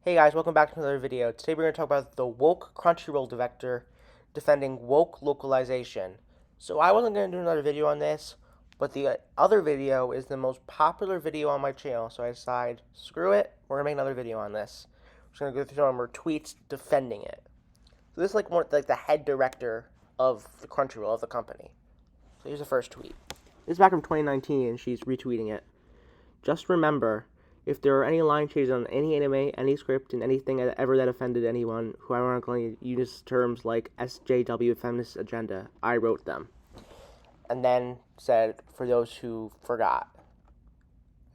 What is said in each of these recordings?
Hey guys, welcome back to another video. Today we're going to talk about the woke Crunchyroll director defending woke localization. So I wasn't going to do another video on this, but the other video is the most popular video on my channel, so I decided, screw it, we're going to make another video on this. I'm just going to go through some of her tweets defending it. So this is like the head director of the Crunchyroll, of the company. So here's the first tweet. This is back from 2019 and she's retweeting it. Just remember, if there are any line changes on any anime, any script, and anything ever that offended anyone who ironically uses terms like SJW feminist agenda, I wrote them. And then said, for those who forgot.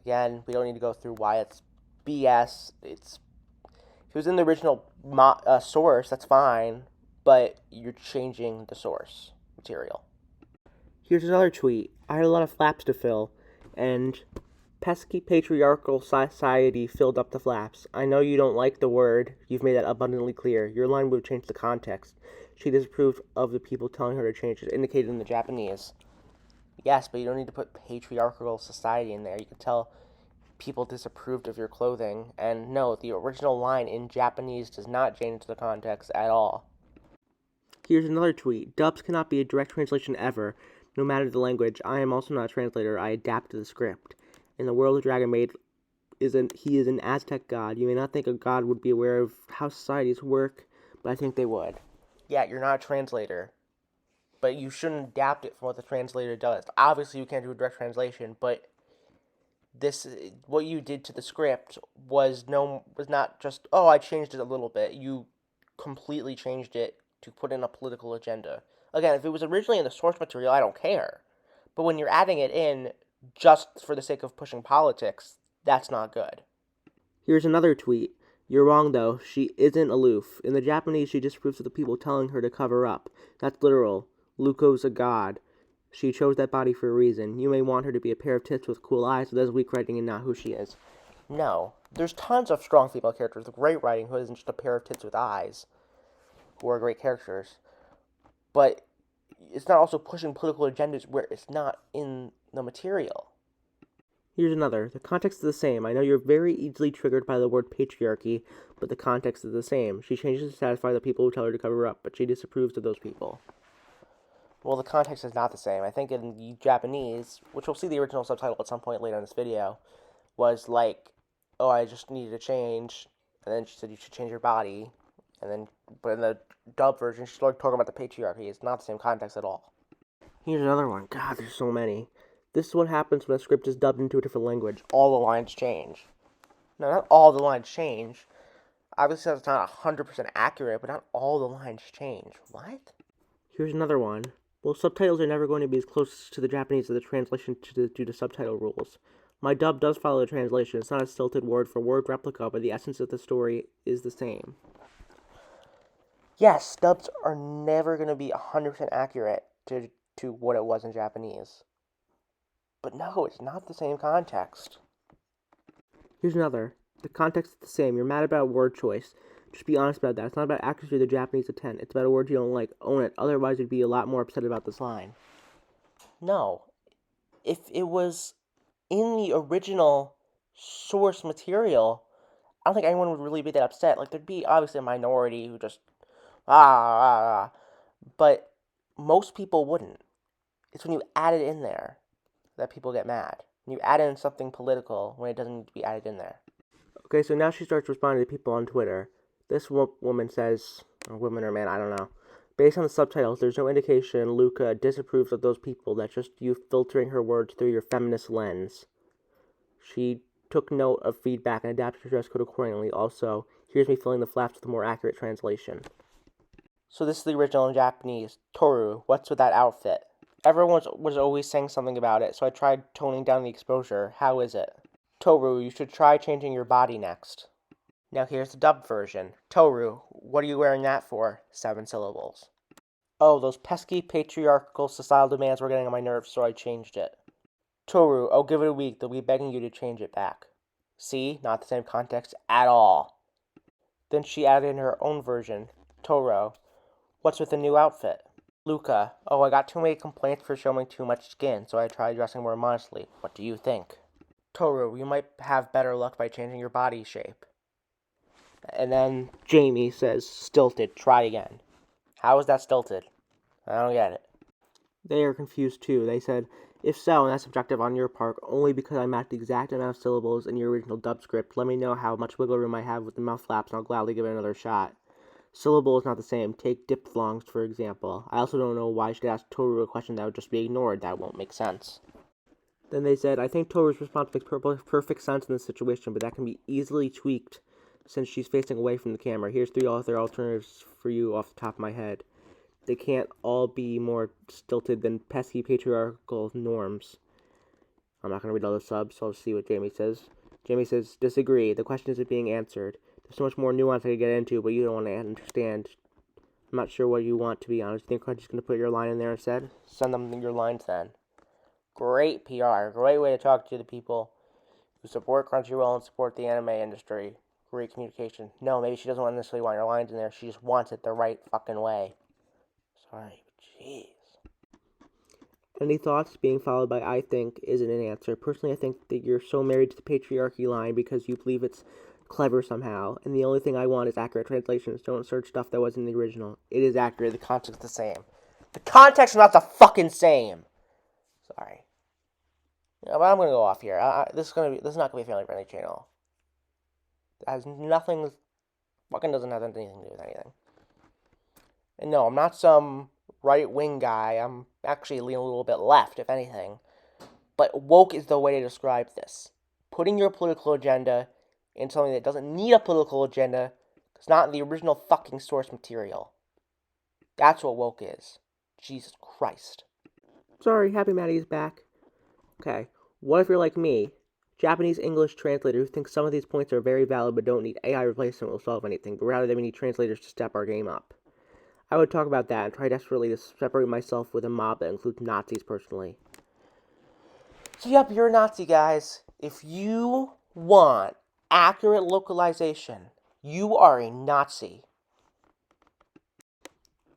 Again, we don't need to go through why it's BS. If it was in the original source, that's fine, but you're changing the source material. Here's another tweet. I had a lot of flaps to fill, and pesky patriarchal society filled up the flaps. I know you don't like the word. You've made that abundantly clear. Your line would have changed the context. She disapproved of the people telling her to change it, indicated in the Japanese. Yes, but you don't need to put patriarchal society in there. You can tell people disapproved of your clothing. And no, the original line in Japanese does not change the context at all. Here's another tweet. Dubs cannot be a direct translation ever, no matter the language. I am also not a translator. I adapt to the script. In the world of Dragon Maid, he is an Aztec god. You may not think a god would be aware of how societies work, but I think they would. Yeah, you're not a translator, but you shouldn't adapt it from what the translator does. Obviously, you can't do a direct translation, but what you did to the script was not just, oh, I changed it a little bit. You completely changed it to put in a political agenda. Again, if it was originally in the source material, I don't care. But when you're adding it in just for the sake of pushing politics, that's not good. Here's another tweet. You're wrong, though. She isn't aloof. In the Japanese, she disapproves of the people telling her to cover up. That's literal. Luko's a god. She chose that body for a reason. You may want her to be a pair of tits with cool eyes, but that's weak writing and not who she is. No. There's tons of strong female characters with great writing who isn't just a pair of tits with eyes, who are great characters. But it's not also pushing political agendas where it's not in the material. Here's another. The context is the same. I know you're very easily triggered by the word patriarchy, but the context is the same. She changes to satisfy the people who tell her to cover up, but she disapproves of those people. Well, the context is not the same. I think in the Japanese, which we'll see the original subtitle at some point later in this video, was like, oh, I just needed to change, and then she said you should change your body, but in the dub version, she started talking about the patriarchy. It's not the same context at all. Here's another one. God, there's so many. This is what happens when a script is dubbed into a different language. All the lines change. No, not all the lines change. Obviously, that's not 100% accurate, but not all the lines change. What? Here's another one. Well, subtitles are never going to be as close to the Japanese as the translation due to subtitle rules. My dub does follow the translation. It's not a stilted word-for-word replica, but the essence of the story is the same. Yes, dubs are never going to be 100% accurate to what it was in Japanese. But no, it's not the same context. Here's another. The context is the same. You're mad about word choice. Just be honest about that. It's not about accuracy of the Japanese intent. It's about a word you don't like. Own it. Otherwise, you'd be a lot more upset about this line. No. If it was in the original source material, I don't think anyone would really be that upset. Like, there'd be obviously a minority who just, but most people wouldn't. It's when you add it in there that people get mad. When you add in something political when it doesn't need to be added in there. Okay, so now she starts responding to people on Twitter. This woman says, or woman or man, I don't know. Based on the subtitles, there's no indication Luca disapproves of those people. That's just you filtering her words through your feminist lens. She took note of feedback and adapted her dress code accordingly. Also, here's me filling the flaps with a more accurate translation. So this is the original in Japanese. Toru, what's with that outfit? Everyone was always saying something about it, so I tried toning down the exposure. How is it? Toru, you should try changing your body next. Now here's the dubbed version. Toru, what are you wearing that for? 7 syllables. Oh, those pesky patriarchal societal demands were getting on my nerves, so I changed it. Toru, oh, give it a week. They'll be begging you to change it back. See? Not the same context at all. Then she added in her own version. Toru, what's with the new outfit? Luca, oh, I got too many complaints for showing too much skin, so I tried dressing more modestly. What do you think? Toru, you might have better luck by changing your body shape. And then Jamie says, stilted, try again. How is that stilted? I don't get it. They are confused too. They said, if so, and that's subjective on your part, only because I matched the exact amount of syllables in your original dub script, let me know how much wiggle room I have with the mouth flaps, and I'll gladly give it another shot. Syllable is not the same. Take diphthongs, for example. I also don't know why you should ask Toru a question that would just be ignored. That won't make sense. Then they said, I think Toru's response makes perfect sense in this situation, but that can be easily tweaked since she's facing away from the camera. Here's three other alternatives for you off the top of my head. They can't all be more stilted than pesky patriarchal norms. I'm not going to read all the subs, so I'll see what Jamie says. Jamie says, disagree. The question isn't being answered. There's so much more nuance I could get into, but you don't want to understand. I'm not sure what you want, to be honest. You think Crunchy's going to put your line in there instead? Send them your lines then. Great PR. Great way to talk to the people who support Crunchyroll and support the anime industry. Great communication. No, maybe she doesn't necessarily want your lines in there. She just wants it the right fucking way. Sorry. Jeez. Any thoughts? Being followed by I think isn't an answer. Personally, I think that you're so married to the patriarchy line because you believe it's clever somehow, and the only thing I want is accurate translations. Don't search stuff that wasn't in the original. It is accurate. The context is the same. The context is not the fucking same. Sorry. Yeah, but I'm gonna go off here. This is not gonna be a family friendly channel. It has nothing. Fucking doesn't have anything to do with anything. And no, I'm not some right wing guy. I'm actually leaning a little bit left, if anything. But woke is the way to describe this. Putting your political agenda in something that doesn't need a political agenda, it's not in the original fucking source material. That's what woke is. Jesus Christ. Sorry, Happy Maddie is back. Okay, what if you're like me, Japanese English translator who thinks some of these points are very valid but don't need AI replacement will solve anything, but rather that we need translators to step our game up? I would talk about that and try desperately to separate myself with a mob that includes Nazis personally. So yep, you're a Nazi, guys. If you want accurate localization, you are a Nazi.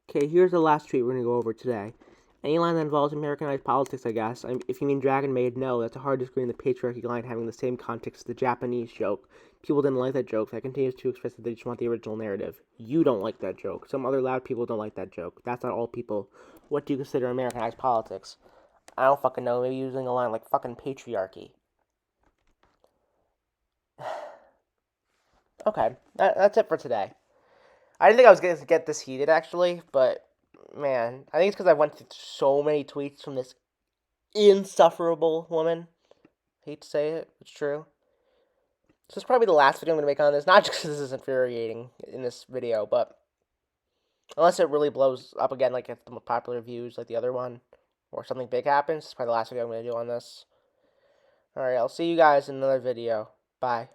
Okay, here's the last tweet we're going to go over today. Any line that involves Americanized politics, I guess. If you mean Dragon Maid, no, that's a hard disagree in the patriarchy line having the same context as the Japanese joke. People didn't like that joke. That continues to express that they just want the original narrative. You don't like that joke. Some other loud people don't like that joke. That's not all people. What do you consider Americanized politics? I don't fucking know. Maybe using a line like fucking patriarchy. Okay, that's it for today. I didn't think I was going to get this heated, actually, but, man, I think it's because I went through so many tweets from this insufferable woman. Hate to say it, it's true. This is probably the last video I'm going to make on this, not just because this is infuriating in this video, but unless it really blows up again, like it's the most popular views, like the other one, or something big happens, it's probably the last video I'm going to do on this. Alright, I'll see you guys in another video. Bye.